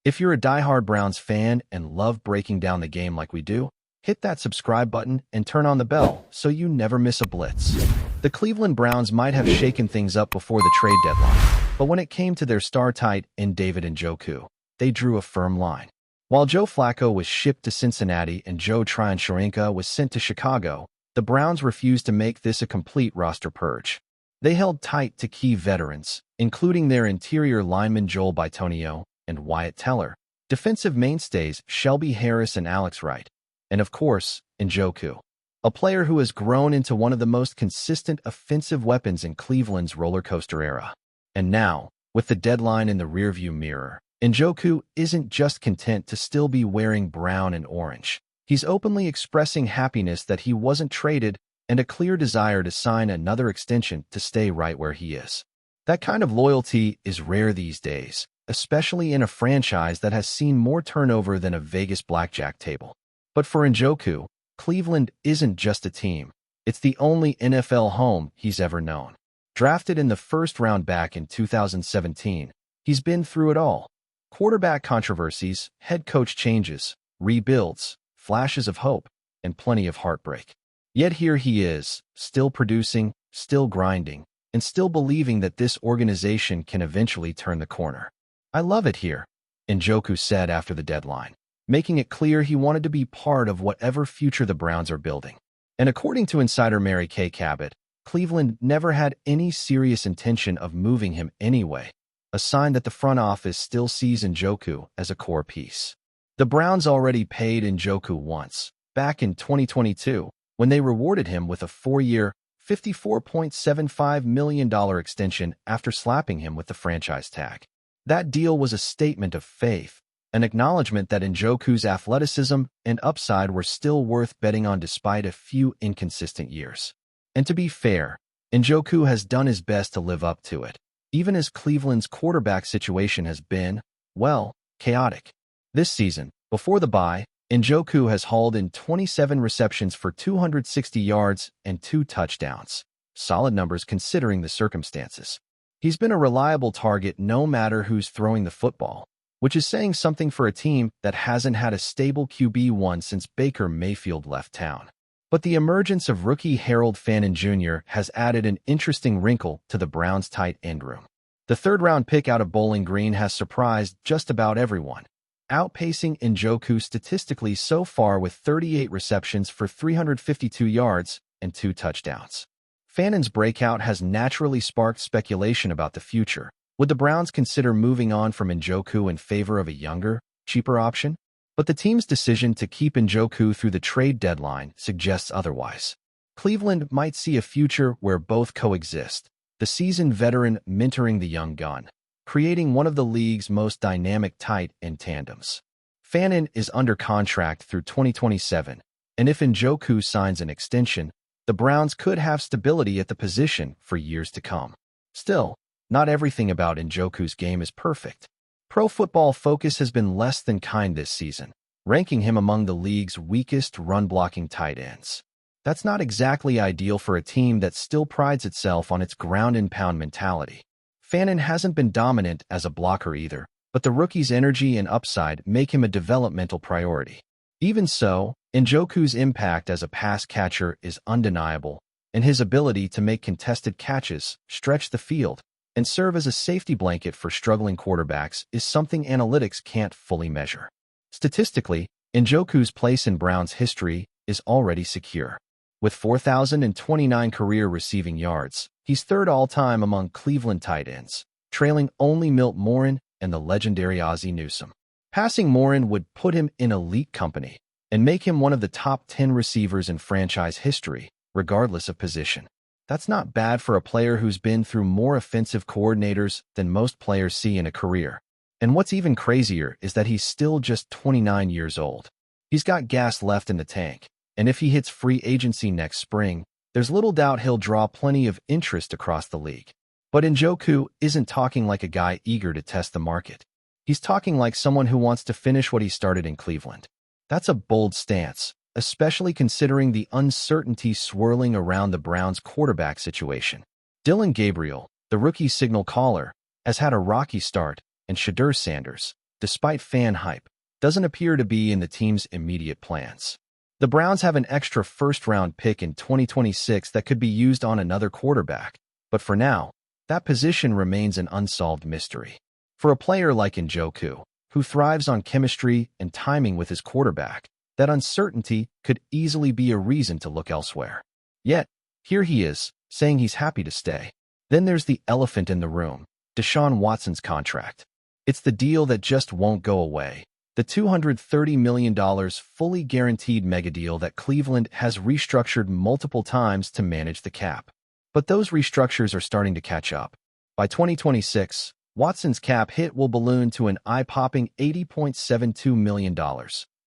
If you're a diehard Browns fan and love breaking down the game like we do, hit that subscribe button and turn on the bell so you never miss a blitz. The Cleveland Browns might have shaken things up before the trade deadline, but when it came to their star tight end David Njoku, they drew a firm line. While Joe Flacco was shipped to Cincinnati and Joe Tryon-Shoyinka was sent to Chicago, the Browns refused to make this a complete roster purge. They held tight to key veterans, including their interior linemen Joel Bitonio and Wyatt Teller, defensive mainstays Shelby Harris and Alex Wright, and of course, Njoku, a player who has grown into one of the most consistent offensive weapons in Cleveland's roller coaster era. And now, with the deadline in the rearview mirror, Njoku isn't just content to still be wearing brown and orange. He's openly expressing happiness that he wasn't traded and a clear desire to sign another extension to stay right where he is. That kind of loyalty is rare these days, especially in a franchise that has seen more turnover than a Vegas blackjack table. But for Njoku, Cleveland isn't just a team. It's the only NFL home he's ever known. Drafted in the first round back in 2017, he's been through it all. Quarterback controversies, head coach changes, rebuilds, flashes of hope, and plenty of heartbreak. Yet here he is, still producing, still grinding, and still believing that this organization can eventually turn the corner. "I love it here," Njoku said after the deadline, making it clear he wanted to be part of whatever future the Browns are building. And according to insider Mary Kay Cabot, Cleveland never had any serious intention of moving him anyway, a sign that the front office still sees Njoku as a core piece. The Browns already paid Njoku once, back in 2022, when they rewarded him with a 4-year, $54.75 million extension after slapping him with the franchise tag. That deal was a statement of faith, an acknowledgement that Njoku's athleticism and upside were still worth betting on despite a few inconsistent years. And to be fair, Njoku has done his best to live up to it, even as Cleveland's quarterback situation has been, well, chaotic. This season, before the bye, Njoku has hauled in 27 receptions for 260 yards and 2 touchdowns. Solid numbers considering the circumstances. He's been a reliable target no matter who's throwing the football, which is saying something for a team that hasn't had a stable QB1 since Baker Mayfield left town. But the emergence of rookie Harold Fannin Jr. has added an interesting wrinkle to the Browns' tight end room. The third-round pick out of Bowling Green has surprised just about everyone, outpacing Njoku statistically so far with 38 receptions for 352 yards and 2 touchdowns. Fannin's breakout has naturally sparked speculation about the future. Would the Browns consider moving on from Njoku in favor of a younger, cheaper option? But the team's decision to keep Njoku through the trade deadline suggests otherwise. Cleveland might see a future where both coexist, the seasoned veteran mentoring the young gun, creating one of the league's most dynamic tight end tandems. Fannin is under contract through 2027, and if Njoku signs an extension, the Browns could have stability at the position for years to come. Still, not everything about Njoku's game is perfect. Pro Football Focus has been less than kind this season, ranking him among the league's weakest run-blocking tight ends. That's not exactly ideal for a team that still prides itself on its ground-and-pound mentality. Fannin hasn't been dominant as a blocker either, but the rookie's energy and upside make him a developmental priority. Even so, Njoku's impact as a pass catcher is undeniable, and his ability to make contested catches, stretch the field, and serve as a safety blanket for struggling quarterbacks is something analytics can't fully measure. Statistically, Njoku's place in Browns history is already secure. With 4,029 career receiving yards, he's third all-time among Cleveland tight ends, trailing only Milt Morin and the legendary Ozzie Newsome. Passing Morin would put him in elite company and make him one of the top 10 receivers in franchise history, regardless of position. That's not bad for a player who's been through more offensive coordinators than most players see in a career. And what's even crazier is that he's still just 29 years old. He's got gas left in the tank, and if he hits free agency next spring, there's little doubt he'll draw plenty of interest across the league. But Njoku isn't talking like a guy eager to test the market. He's talking like someone who wants to finish what he started in Cleveland. That's a bold stance, especially considering the uncertainty swirling around the Browns' quarterback situation. Dillon Gabriel, the rookie signal caller, has had a rocky start, and Shadur Sanders, despite fan hype, doesn't appear to be in the team's immediate plans. The Browns have an extra first-round pick in 2026 that could be used on another quarterback, but for now, that position remains an unsolved mystery. For a player like Njoku, who thrives on chemistry and timing with his quarterback, that uncertainty could easily be a reason to look elsewhere. Yet, here he is, saying he's happy to stay. Then there's the elephant in the room, Deshaun Watson's contract. It's the deal that just won't go away. The $230 million fully guaranteed megadeal that Cleveland has restructured multiple times to manage the cap. But those restructures are starting to catch up. By 2026, Watson's cap hit will balloon to an eye-popping $80.72 million,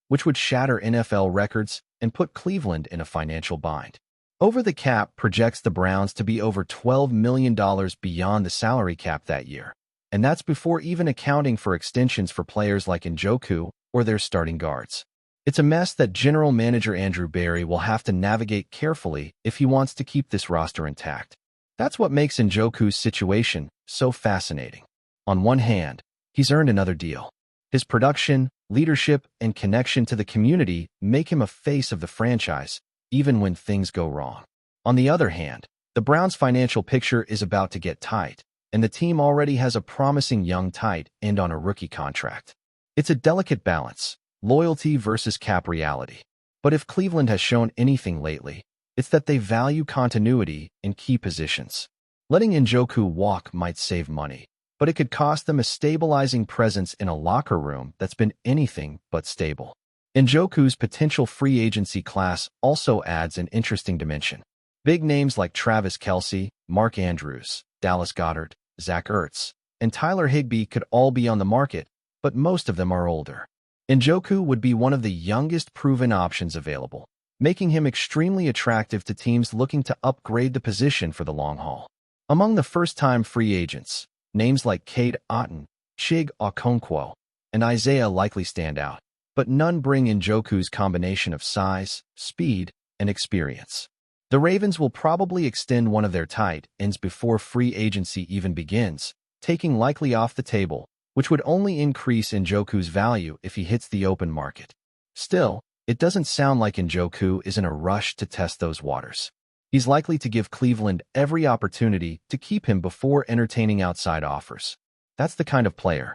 which would shatter NFL records and put Cleveland in a financial bind. Over the cap projects the Browns to be over $12 million beyond the salary cap that year, and that's before even accounting for extensions for players like Njoku or their starting guards. It's a mess that General Manager Andrew Berry will have to navigate carefully if he wants to keep this roster intact. That's what makes Njoku's situation so fascinating. On one hand, he's earned another deal. His production, leadership, and connection to the community make him a face of the franchise, even when things go wrong. On the other hand, the Browns' financial picture is about to get tight, and the team already has a promising young tight end on a rookie contract. It's a delicate balance, loyalty versus cap reality. But if Cleveland has shown anything lately, it's that they value continuity in key positions. Letting Njoku walk might save money, but it could cost them a stabilizing presence in a locker room that's been anything but stable. Njoku's potential free agency class also adds an interesting dimension. Big names like Travis Kelce, Mark Andrews, Dallas Goedert, Zach Ertz, and Tyler Higbee could all be on the market, but most of them are older. Njoku would be one of the youngest proven options available, making him extremely attractive to teams looking to upgrade the position for the long haul. Among the first-time free agents, names like Cade Otton, Chig Okonkwo, and Isaiah likely stand out, but none bring Njoku's combination of size, speed, and experience. The Ravens will probably extend one of their tight ends before free agency even begins, taking likely off the table, which would only increase Njoku's value if he hits the open market. Still, it doesn't sound like Njoku is in a rush to test those waters. He's likely to give Cleveland every opportunity to keep him before entertaining outside offers. That's the kind of player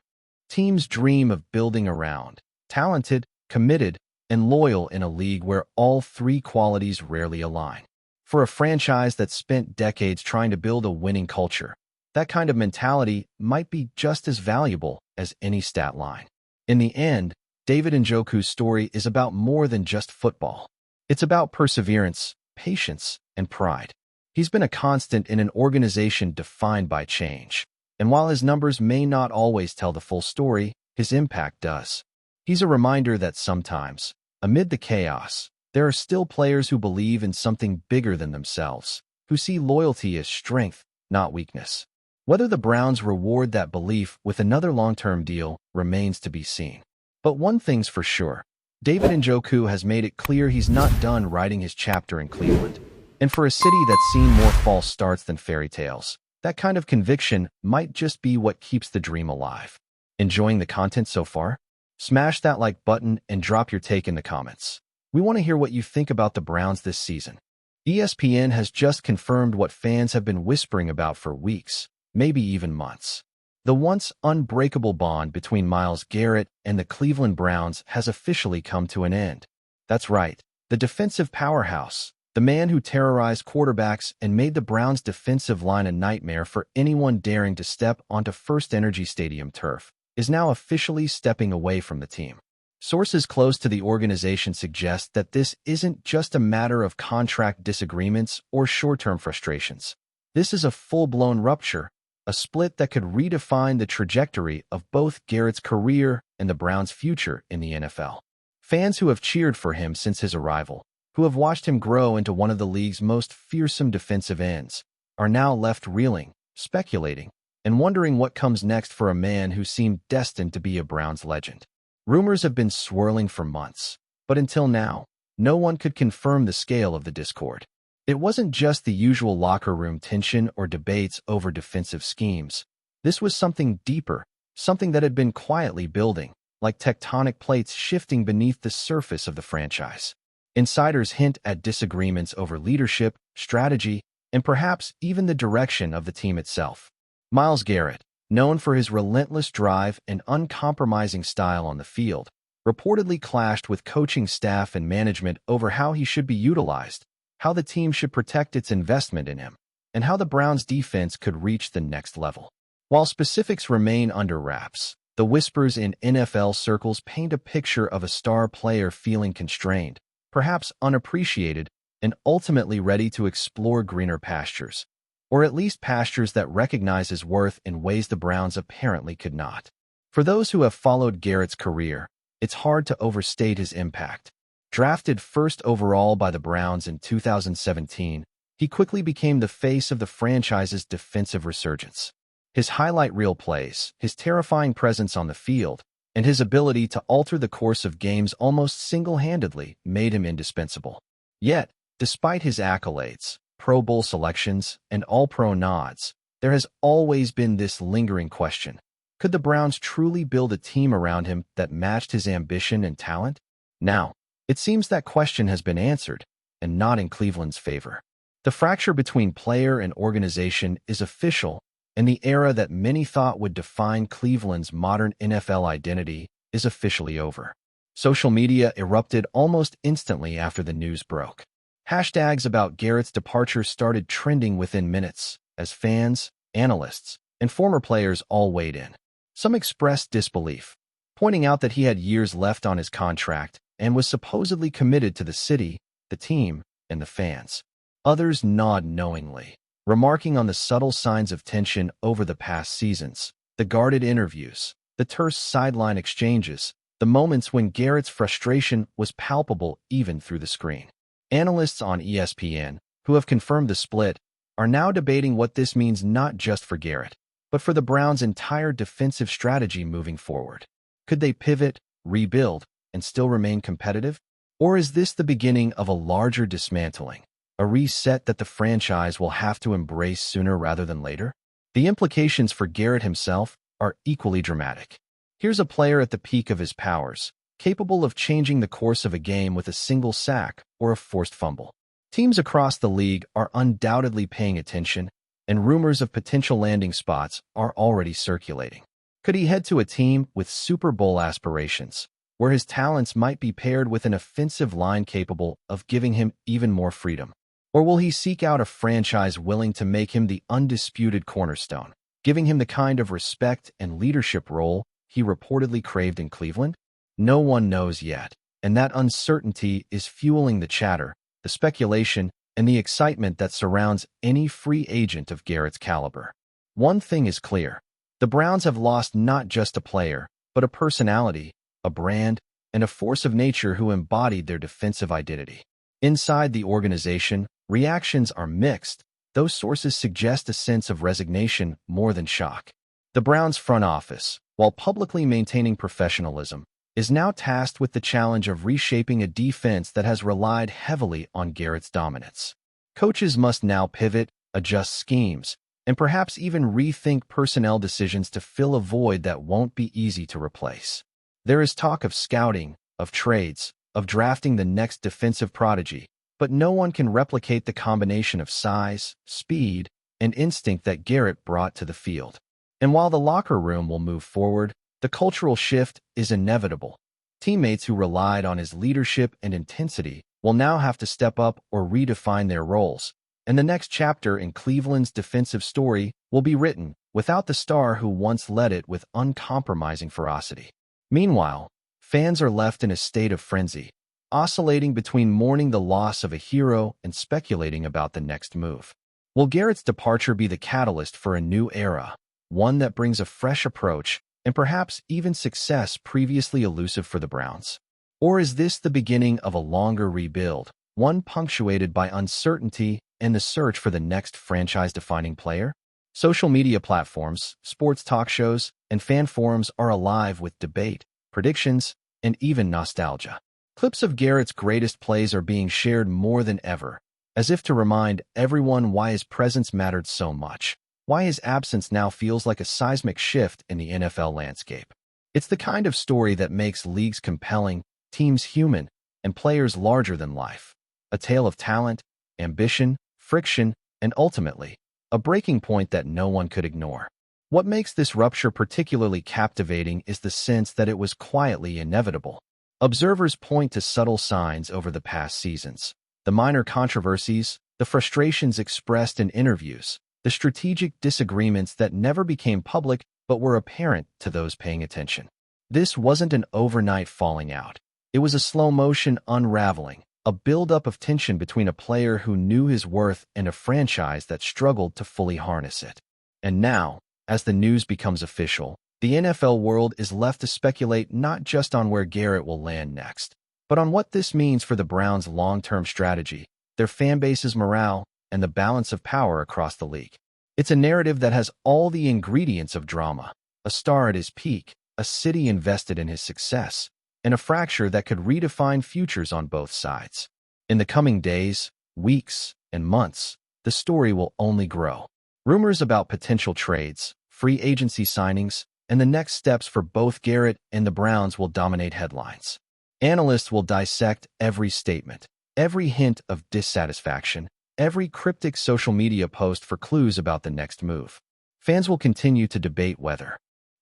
teams dream of building around: talented, committed, and loyal in a league where all three qualities rarely align. For a franchise that's spent decades trying to build a winning culture, that kind of mentality might be just as valuable as any stat line. In the end, David Njoku's story is about more than just football. It's about perseverance, patience, and pride. He's been a constant in an organization defined by change, and while his numbers may not always tell the full story, his impact does. He's a reminder that sometimes, amid the chaos, there are still players who believe in something bigger than themselves, who see loyalty as strength, not weakness. Whether the Browns reward that belief with another long-term deal remains to be seen. But one thing's for sure, David Njoku has made it clear he's not done writing his chapter in Cleveland. And for a city that's seen more false starts than fairy tales, that kind of conviction might just be what keeps the dream alive. Enjoying the content so far? Smash that like button and drop your take in the comments. We want to hear what you think about the Browns this season. ESPN has just confirmed what fans have been whispering about for weeks, maybe even months. The once unbreakable bond between Myles Garrett and the Cleveland Browns has officially come to an end. That's right, the defensive powerhouse, the man who terrorized quarterbacks and made the Browns' defensive line a nightmare for anyone daring to step onto First Energy Stadium turf, is now officially stepping away from the team. Sources close to the organization suggest that this isn't just a matter of contract disagreements or short-term frustrations. This is a full-blown rupture, a split that could redefine the trajectory of both Garrett's career and the Browns' future in the NFL. Fans who have cheered for him since his arrival, who have watched him grow into one of the league's most fearsome defensive ends, are now left reeling, speculating, and wondering what comes next for a man who seemed destined to be a Browns legend. Rumors have been swirling for months, but until now, no one could confirm the scale of the discord. It wasn't just the usual locker room tension or debates over defensive schemes. This was something deeper, something that had been quietly building, like tectonic plates shifting beneath the surface of the franchise. Insiders hint at disagreements over leadership, strategy, and perhaps even the direction of the team itself. Myles Garrett, known for his relentless drive and uncompromising style on the field, reportedly clashed with coaching staff and management over how he should be utilized, how the team should protect its investment in him, and how the Browns' defense could reach the next level. While specifics remain under wraps, the whispers in NFL circles paint a picture of a star player feeling constrained, perhaps unappreciated, and ultimately ready to explore greener pastures, or at least pastures that recognize his worth in ways the Browns apparently could not. For those who have followed Garrett's career, it's hard to overstate his impact. Drafted first overall by the Browns in 2017, he quickly became the face of the franchise's defensive resurgence. His highlight reel plays, his terrifying presence on the field, and his ability to alter the course of games almost single-handedly made him indispensable. Yet, despite his accolades, Pro Bowl selections, and All-Pro nods, there has always been this lingering question. Could the Browns truly build a team around him that matched his ambition and talent? Now, it seems that question has been answered, and not in Cleveland's favor. The fracture between player and organization is official, and the era that many thought would define Cleveland's modern NFL identity is officially over. Social media erupted almost instantly after the news broke. Hashtags about Garrett's departure started trending within minutes, as fans, analysts, and former players all weighed in. Some expressed disbelief, pointing out that he had years left on his contract and was supposedly committed to the city, the team, and the fans. Others nod knowingly, remarking on the subtle signs of tension over the past seasons, the guarded interviews, the terse sideline exchanges, the moments when Garrett's frustration was palpable even through the screen. Analysts on ESPN, who have confirmed the split, are now debating what this means not just for Garrett, but for the Browns' entire defensive strategy moving forward. Could they pivot, rebuild, and still remain competitive? Or is this the beginning of a larger dismantling, a reset that the franchise will have to embrace sooner rather than later? The implications for Garrett himself are equally dramatic. Here's a player at the peak of his powers, capable of changing the course of a game with a single sack or a forced fumble. Teams across the league are undoubtedly paying attention, and rumors of potential landing spots are already circulating. Could he head to a team with Super Bowl aspirations, where his talents might be paired with an offensive line capable of giving him even more freedom? Or will he seek out a franchise willing to make him the undisputed cornerstone, giving him the kind of respect and leadership role he reportedly craved in Cleveland? No one knows yet, and that uncertainty is fueling the chatter, the speculation, and the excitement that surrounds any free agent of Garrett's caliber. One thing is clear. The Browns have lost not just a player, but a personality, a brand, and a force of nature who embodied their defensive identity. Inside the organization, reactions are mixed, though sources suggest a sense of resignation more than shock. The Browns front office, while publicly maintaining professionalism, is now tasked with the challenge of reshaping a defense that has relied heavily on Garrett's dominance. Coaches must now pivot, adjust schemes, and perhaps even rethink personnel decisions to fill a void that won't be easy to replace. There is talk of scouting, of trades, of drafting the next defensive prodigy, but no one can replicate the combination of size, speed, and instinct that Garrett brought to the field. And while the locker room will move forward, the cultural shift is inevitable. Teammates who relied on his leadership and intensity will now have to step up or redefine their roles, and the next chapter in Cleveland's defensive story will be written without the star who once led it with uncompromising ferocity. Meanwhile, fans are left in a state of frenzy, oscillating between mourning the loss of a hero and speculating about the next move. Will Garrett's departure be the catalyst for a new era, one that brings a fresh approach and perhaps even success previously elusive for the Browns? Or is this the beginning of a longer rebuild, one punctuated by uncertainty and the search for the next franchise-defining player? Social media platforms, sports talk shows, and fan forums are alive with debate, predictions, and even nostalgia. Clips of Garrett's greatest plays are being shared more than ever, as if to remind everyone why his presence mattered so much. why his absence now feels like a seismic shift in the NFL landscape. It's the kind of story that makes leagues compelling, teams human, and players larger than life. A tale of talent, ambition, friction, and ultimately, a breaking point that no one could ignore. What makes this rupture particularly captivating is the sense that it was quietly inevitable. Observers point to subtle signs over the past seasons. The minor controversies, the frustrations expressed in interviews, the strategic disagreements that never became public but were apparent to those paying attention. This wasn't an overnight falling out. It was a slow-motion unraveling, a buildup of tension between a player who knew his worth and a franchise that struggled to fully harness it. And now, as the news becomes official, the NFL world is left to speculate not just on where Garrett will land next, but on what this means for the Browns' long-term strategy, their fanbase's morale, and the balance of power across the league. It's a narrative that has all the ingredients of drama: a star at his peak, a city invested in his success, and a fracture that could redefine futures on both sides. In the coming days, weeks, and months, the story will only grow. Rumors about potential trades, free agency signings, and the next steps for both Garrett and the Browns will dominate headlines. Analysts will dissect every statement, every hint of dissatisfaction, every cryptic social media post for clues about the next move. Fans will continue to debate whether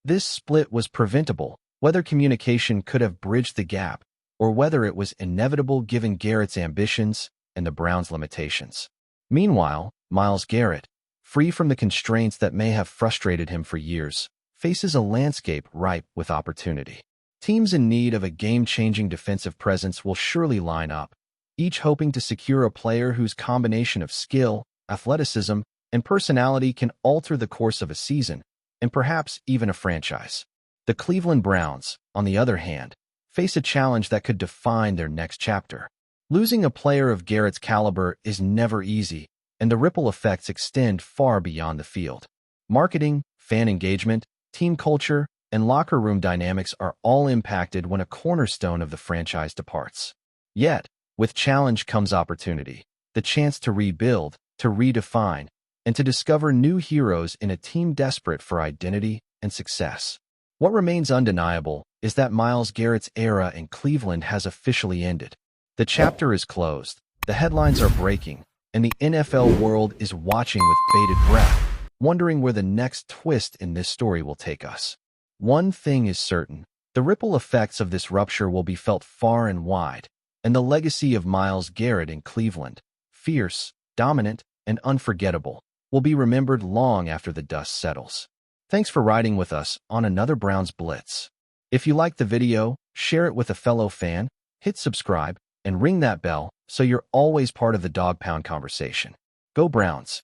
this split was preventable, whether communication could have bridged the gap, or whether it was inevitable given Garrett's ambitions and the Browns' limitations. Meanwhile, Myles Garrett, free from the constraints that may have frustrated him for years, faces a landscape ripe with opportunity. Teams in need of a game-changing defensive presence will surely line up, each hoping to secure a player whose combination of skill, athleticism, and personality can alter the course of a season, and perhaps even a franchise. The Cleveland Browns, on the other hand, face a challenge that could define their next chapter. Losing a player of Garrett's caliber is never easy, and the ripple effects extend far beyond the field. Marketing, fan engagement, team culture, and locker room dynamics are all impacted when a cornerstone of the franchise departs. Yet, with challenge comes opportunity, the chance to rebuild, to redefine, and to discover new heroes in a team desperate for identity and success. What remains undeniable is that Myles Garrett's era in Cleveland has officially ended. The chapter is closed, the headlines are breaking, and the NFL world is watching with bated breath, wondering where the next twist in this story will take us. One thing is certain: the ripple effects of this rupture will be felt far and wide, and the legacy of Myles Garrett in Cleveland, fierce, dominant, and unforgettable, will be remembered long after the dust settles. Thanks for riding with us on another Browns Blitz. If you liked the video, share it with a fellow fan, hit subscribe, and ring that bell so you're always part of the Dawg Pound conversation. Go Browns!